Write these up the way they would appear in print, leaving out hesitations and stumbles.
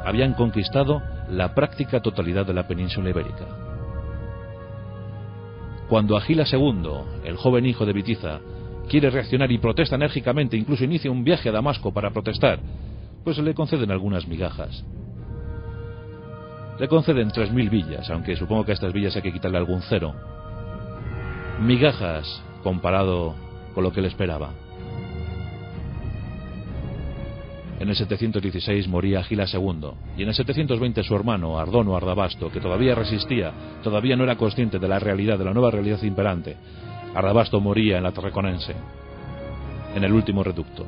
habían conquistado la práctica totalidad de la península ibérica. Cuando Agila II, el joven hijo de Bitiza, quiere reaccionar y protesta enérgicamente, incluso inicia un viaje a Damasco para protestar, pues le conceden algunas migajas. Le conceden 3000 villas, aunque supongo que a estas villas hay que quitarle algún cero. Migajas comparado con lo que él esperaba. En el 716 moría Agila II, y en el 720 su hermano, Ardono Ardabasto, que todavía resistía, todavía no era consciente de la realidad, de la nueva realidad imperante. Ardabasto moría en la Tarraconense, en el último reducto.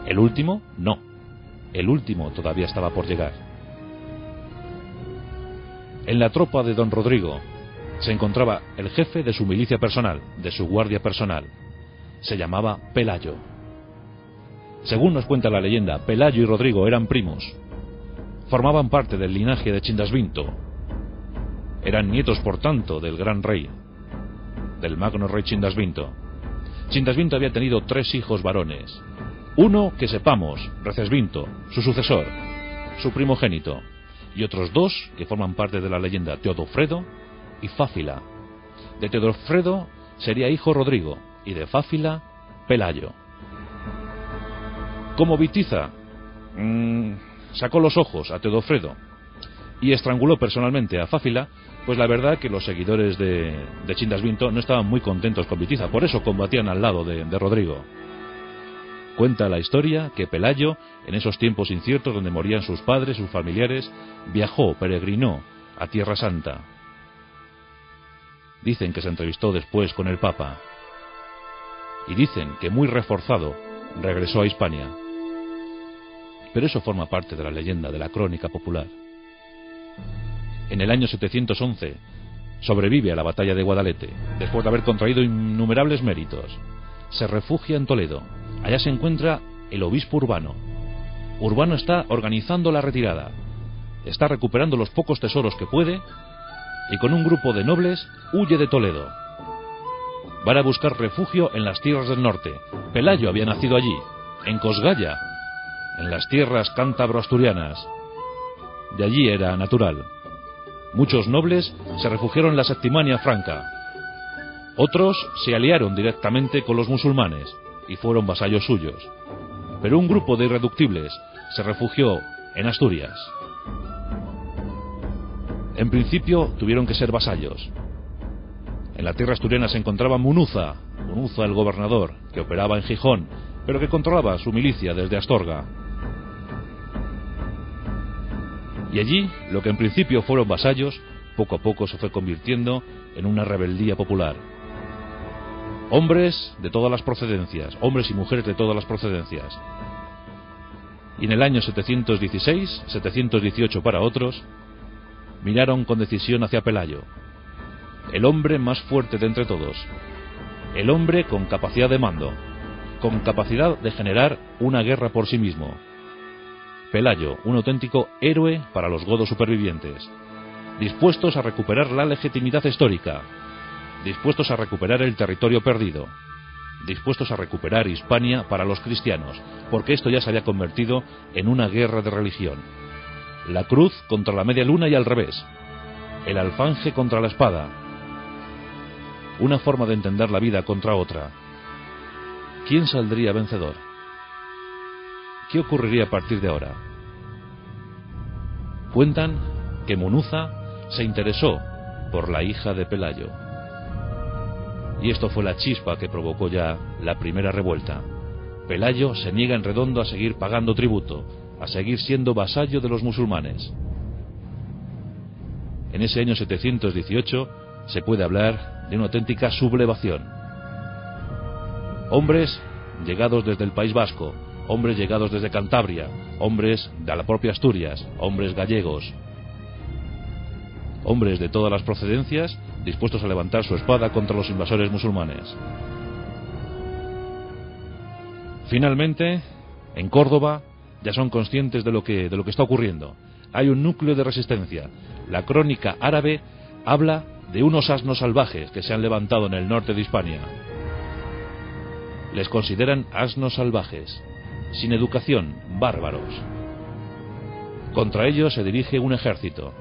¿El último? No. El último todavía estaba por llegar. En la tropa de don Rodrigo se encontraba el jefe de su milicia personal, de su guardia personal. Se llamaba Pelayo. Según nos cuenta la leyenda, Pelayo y Rodrigo eran primos. Formaban parte del linaje de Chindasvinto. Eran nietos, por tanto, del gran rey, del magno rey Chindasvinto. Chindasvinto había tenido 3 hijos varones. Uno, que sepamos, Recesvinto, su sucesor, su primogénito, y otros 2 que forman parte de la leyenda, Teodofredo y Fáfila. De Teodofredo sería hijo Rodrigo, y de Fáfila, Pelayo. Como Bitiza sacó los ojos a Teodofredo y estranguló personalmente a Fáfila, pues la verdad que los seguidores de Chindasvinto no estaban muy contentos con Bitiza, por eso combatían al lado de Rodrigo. Cuenta la historia que Pelayo, en esos tiempos inciertos donde morían sus padres, sus familiares, viajó, peregrinó a Tierra Santa. Dicen que se entrevistó después con el Papa, y dicen que muy reforzado regresó a Hispania. Pero eso forma parte de la leyenda, de la crónica popular. En el año 711 sobrevive a la batalla de Guadalete, después de haber contraído innumerables méritos. Se refugia en Toledo. Allá se encuentra el obispo Urbano. Urbano está organizando la retirada, está recuperando los pocos tesoros que puede, y con un grupo de nobles huye de Toledo. Van a buscar refugio en las tierras del norte. Pelayo había nacido allí, en Cosgaya, en las tierras cántabro-asturianas. De allí era natural. Muchos nobles se refugiaron en la Septimania franca. Otros se aliaron directamente con los musulmanes y fueron vasallos suyos. Pero un grupo de irreductibles se refugió en Asturias. En principio tuvieron que ser vasallos. En la tierra asturiana se encontraba Munuza el gobernador, que operaba en Gijón, pero que controlaba su milicia desde Astorga. Y allí, lo que en principio fueron vasallos, poco a poco se fue convirtiendo en una rebeldía popular. Hombres de todas las procedencias, hombres y mujeres de todas las procedencias. Y en el año 716, 718 para otros, miraron con decisión hacia Pelayo, el hombre más fuerte de entre todos, el hombre con capacidad de mando, con capacidad de generar una guerra por sí mismo. Pelayo, un auténtico héroe para los godos supervivientes, dispuestos a recuperar la legitimidad histórica, dispuestos a recuperar el territorio perdido, dispuestos a recuperar Hispania para los cristianos, porque esto ya se había convertido en una guerra de religión. La cruz contra la media luna y al revés, el alfanje contra la espada, una forma de entender la vida contra otra. ¿Quién saldría vencedor? ¿Qué ocurriría a partir de ahora? Cuentan que Munuza se interesó por la hija de Pelayo. Y esto fue la chispa que provocó ya la primera revuelta. Pelayo se niega en redondo a seguir pagando tributo, a seguir siendo vasallo de los musulmanes. En ese año 718 se puede hablar de una auténtica sublevación. Hombres llegados desde el País Vasco, hombres llegados desde Cantabria, hombres de la propia Asturias, hombres gallegos, hombres de todas las procedencias dispuestos a levantar su espada contra los invasores musulmanes. Finalmente, en Córdoba ya son conscientes de lo que está ocurriendo. Hay un núcleo de resistencia. La crónica árabe habla de unos asnos salvajes que se han levantado en el norte de Hispania. Les consideran asnos salvajes, sin educación, bárbaros. Contra ellos se dirige un ejército.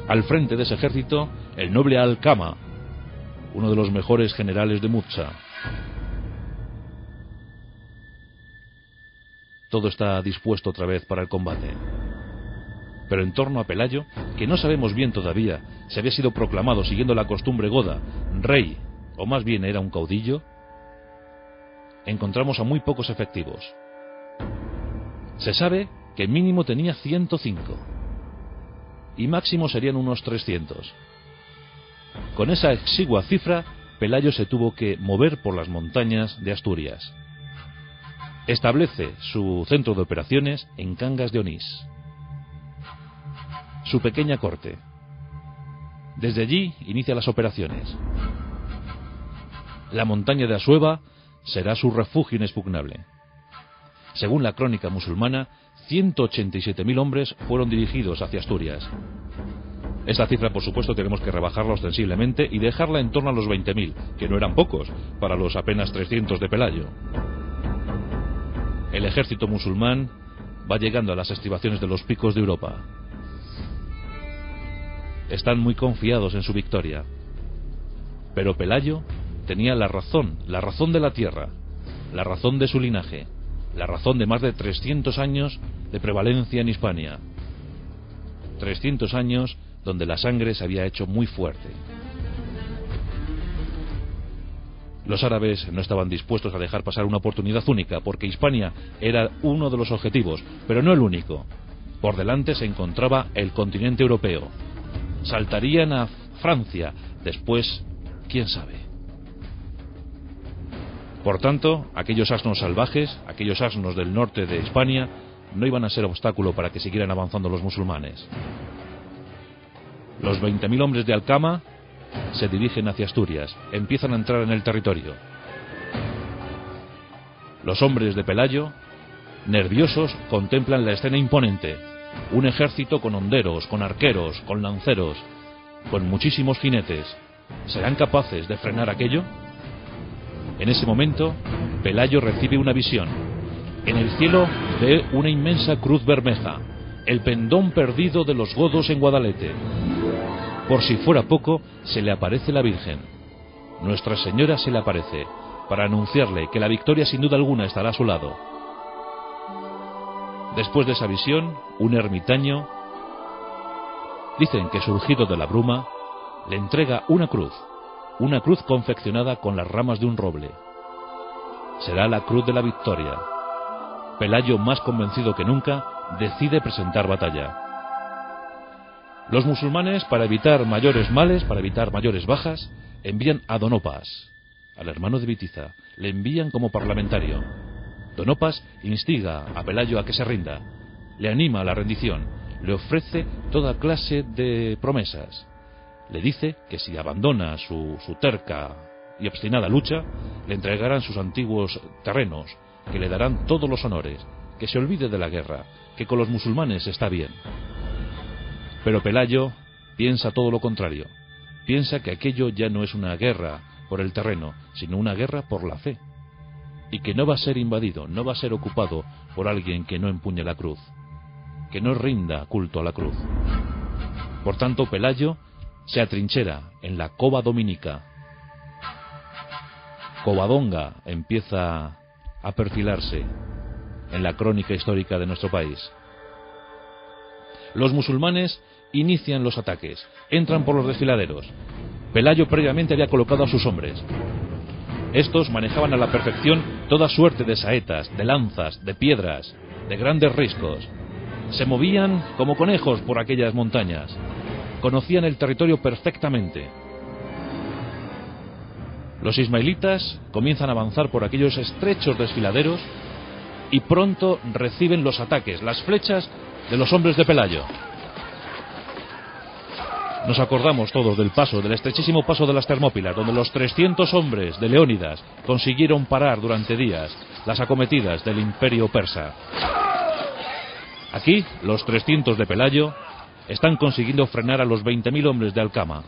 Al frente de ese ejército, el noble Alcama, uno de los mejores generales de Muza. Todo está dispuesto otra vez para el combate. Pero en torno a Pelayo, que no sabemos bien todavía si había sido proclamado siguiendo la costumbre goda, rey, o más bien era un caudillo, encontramos a muy pocos efectivos. Se sabe que mínimo tenía 105 y máximo serían unos 300. Con esa exigua cifra, Pelayo se tuvo que mover por las montañas de Asturias. Establece su centro de operaciones en Cangas de Onís, su pequeña corte. Desde allí inicia las operaciones. La montaña de Asueva será su refugio inexpugnable. Según la crónica musulmana, 187.000 hombres fueron dirigidos hacia Asturias. Esta cifra, por supuesto, tenemos que rebajarla ostensiblemente y dejarla en torno a los 20.000, que no eran pocos para los apenas 300 de Pelayo. El ejército musulmán va llegando a las estribaciones de los picos de Europa. Están muy confiados en su victoria. Pero Pelayo tenía la razón de la tierra, la razón de su linaje, la razón de más de 300 años de prevalencia en Hispania. 300 años donde la sangre se había hecho muy fuerte. Los árabes no estaban dispuestos a dejar pasar una oportunidad única, porque Hispania era uno de los objetivos, pero no el único. Por delante se encontraba el continente europeo. Saltarían a Francia, después, quién sabe. Por tanto, aquellos asnos salvajes, aquellos asnos del norte de Hispania, no iban a ser obstáculo para que siguieran avanzando los musulmanes. Los 20.000 hombres de Alcama se dirigen hacia Asturias, empiezan a entrar en el territorio. Los hombres de Pelayo, nerviosos, contemplan la escena imponente. Un ejército con honderos, con arqueros, con lanceros, con muchísimos jinetes. ¿Serán capaces de frenar aquello? En ese momento, Pelayo recibe una visión. En el cielo ve una inmensa cruz bermeja, el pendón perdido de los godos en Guadalete. Por si fuera poco, se le aparece la Virgen. Nuestra Señora se le aparece, para anunciarle que la victoria sin duda alguna estará a su lado. Después de esa visión, un ermitaño, dicen que surgido de la bruma, le entrega una cruz confeccionada con las ramas de un roble. Será la cruz de la victoria. Pelayo, más convencido que nunca, decide presentar batalla. Los musulmanes, para evitar mayores males, para evitar mayores bajas, envían a Donopas, al hermano de Bitiza, le envían como parlamentario. Donopas instiga a Pelayo a que se rinda, le anima a la rendición, le ofrece toda clase de promesas. Le dice que si abandona su terca y obstinada lucha, le entregarán sus antiguos terrenos, que le darán todos los honores, que se olvide de la guerra, que con los musulmanes está bien. Pero Pelayo piensa todo lo contrario. Piensa que aquello ya no es una guerra por el terreno, sino una guerra por la fe. Y que no va a ser invadido, no va a ser ocupado por alguien que no empuñe la cruz, que no rinda culto a la cruz. Por tanto, Pelayo se atrinchera en la Cova Dominica. Covadonga empieza a perfilarse en la crónica histórica de nuestro país. Los musulmanes inician los ataques, entran por los desfiladeros. Pelayo previamente había colocado a sus hombres. Estos manejaban a la perfección toda suerte de saetas, de lanzas, de piedras, de grandes riscos. Se movían como conejos por aquellas montañas. Conocían el territorio perfectamente. Los ismaelitas comienzan a avanzar por aquellos estrechos desfiladeros y pronto reciben los ataques, las flechas de los hombres de Pelayo. Nos acordamos todos del estrechísimo paso de las Termópilas, donde los 300 hombres de Leónidas consiguieron parar durante días las acometidas del imperio persa. Aquí, los 300 de Pelayo están consiguiendo frenar a los 20.000 hombres de Alcama.